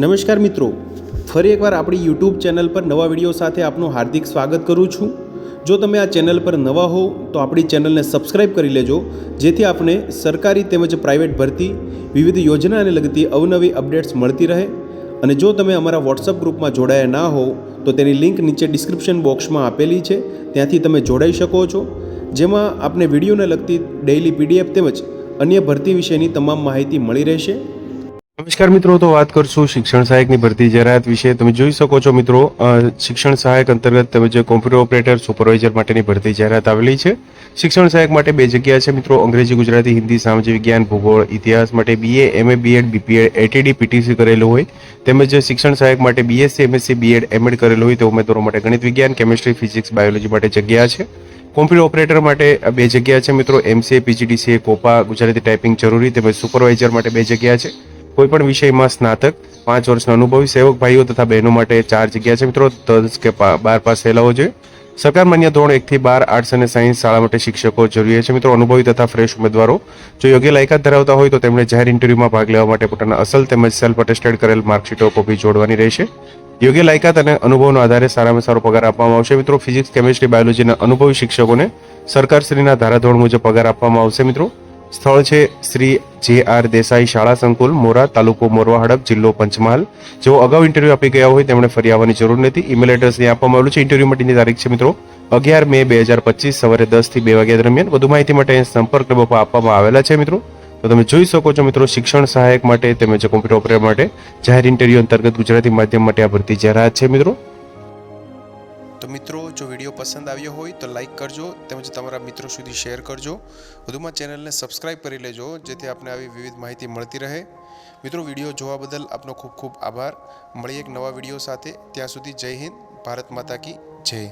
નમસ્કાર મિત્રો, ફરી એકવાર આપણી યુટ્યુબ ચેનલ પર નવા વિડીયો સાથે આપનું હાર્દિક સ્વાગત કરું છું। જો તમે આ ચેનલ પર નવા હો તો આપણી ચેનલને સબસ્ક્રાઇબ કરી લેજો, જેથી આપને સરકારી તેમજ પ્રાઇવેટ ભરતી વિવિધ યોજનાને લગતી અવનવી અપડેટ્સ મળતી રહે। અને જો તમે અમારા વોટ્સઅપ ગ્રુપમાં જોડાયા ના હો તો તેની લિંક નીચે ડિસ્ક્રિપ્શન બોક્સમાં આપેલી છે, ત્યાંથી તમે જોડાઈ શકો છો, જેમાં આપને વિડીયોને લગતી ડેઇલી પીડીએફ તેમજ અન્ય ભરતી વિશેની તમામ માહિતી મળી રહેશે। નમસ્કાર મિત્રો, તો વાત કરશું શિક્ષણ સહાયકની ભરતી જાહેરાત વિશે। તમે જોઈ શકો છો મિત્રો, શિક્ષણ સહાયક અંતર્ગત તમે જે કોમ્પ્યુટર ઓપરેટર સુપરવાઇઝર માટેની ભરતી જાહેરાત આવેલી છે। શિક્ષણ સહાયક માટે બે જગ્યા છે મિત્રો, અંગ્રેજી, ગુજરાતી, હિન્દી, સામાજિક વિજ્ઞાન, ભૂગોળ, ઇતિહાસ માટે BA, MA, BEd, BPEd, ATD, PTC કરેલું હોય, તેમજ શિક્ષણ સહાયક માટે બીએસસી, એમએસસી, બીએડ, એમએડ કરેલું હોય તે ઉમેદવારો માટે ગણિત વિજ્ઞાન, કેમિસ્ટ્રી, ફિઝિક્સ, બાયોલોજી માટે જગ્યા છે। કોમ્પ્યુટર ઓપરેટર માટે બે જગ્યા છે મિત્રો, MCA, PGDCA, COPA, Gujarati typing જરૂરી, તેમજ સુપરવાઇઝર માટે બે જગ્યા છે। કોઈપણ વિષયમાં સ્નાતક, 5 વર્ષનો અનુભવી સેવક ભાઈઓ તથા બહેનો માટે 4 જગ્યા છે મિત્રો, 10 કે 12 પાસ થયેલા હોવા જોઈએ। સરકાર માન્ય ધોરણ 1 થી 12 આર્ટ્સ અને સાયન્સ શાળા માટે શિક્ષકો જરૂરી છે મિત્રો। અનુભવી તથા ફ્રેશ ઉમેદવારો જો યોગ્ય લાયકાત ધરાવતા હોય તો તેમણે જાહેર ઇન્ટરવ્યુમાં ભાગ લેવા માટે પોતાના અસલ તેમજ સેલ્ફ અટેસ્ટેડ કરેલ માર્કશીટો કોપી જોડવાની રહેશે। યોગ્ય લાયકાત અને અનુભવના આધારે સારામાં સારો પગાર આપવામાં આવશે મિત્રો। ફિઝિક્સ, કેમિસ્ટ્રી, બાયોલોજીના અનુભવી શિક્ષકોને સરકારશ્રીના ધારાધોરણ મુજબ પગાર આપવામાં આવશે મિત્રો। સ્થળ છે શ્રી જે.આર. દેસાઈ શાળા સંકુલ, મોરા, તાલુકો મોરવા હડપ, જિલ્લો પંચમહાલ। જેઓ અગાઉ ઇન્ટરવ્યુ આપી ગયા હોય તેમણે ફરી આવવાની જરૂર નથી। ઈમેલ એડ્રેસ અહીં આપવામાં આવેલું છે। ઇન્ટરવ્યુ માટેની તારીખ છે મિત્રો 11 મે 2025 સવારે 10 થી 2 વાગ્યા દરમિયાન। વધુ માહિતી માટે સંપર્ક નંબર પર આપવામાં આવેલા છે મિત્રો। તો તમે જોઈ શકો છો મિત્રો, શિક્ષણ સહાયક માટે તેમજ કોમ્પ્યુટર ઓપરેટર માટે જાહેર ઇન્ટરવ્યુ અંતર્ગત ગુજરાતી માધ્યમ માટે આ ભરતી જાહેરાત છે મિત્રો। તો મિત્રો, જો વિડીયો પસંદ આવ્યો હોય તો લાઇક કરજો તેમજ તમારા મિત્રો સુધી શેર કરજો। વધુમાં ચેનલને સબસ્ક્રાઇબ કરી લેજો, જેથી આપને આવી વિવિધ માહિતી મળતી રહે। મિત્રો, વિડીયો જોવા બદલ આપનો ખૂબ ખૂબ આભાર। મળીએ એક નવા વિડીયો સાથે, ત્યાં સુધી જય હિન્દ, ભારત માતા કી જય।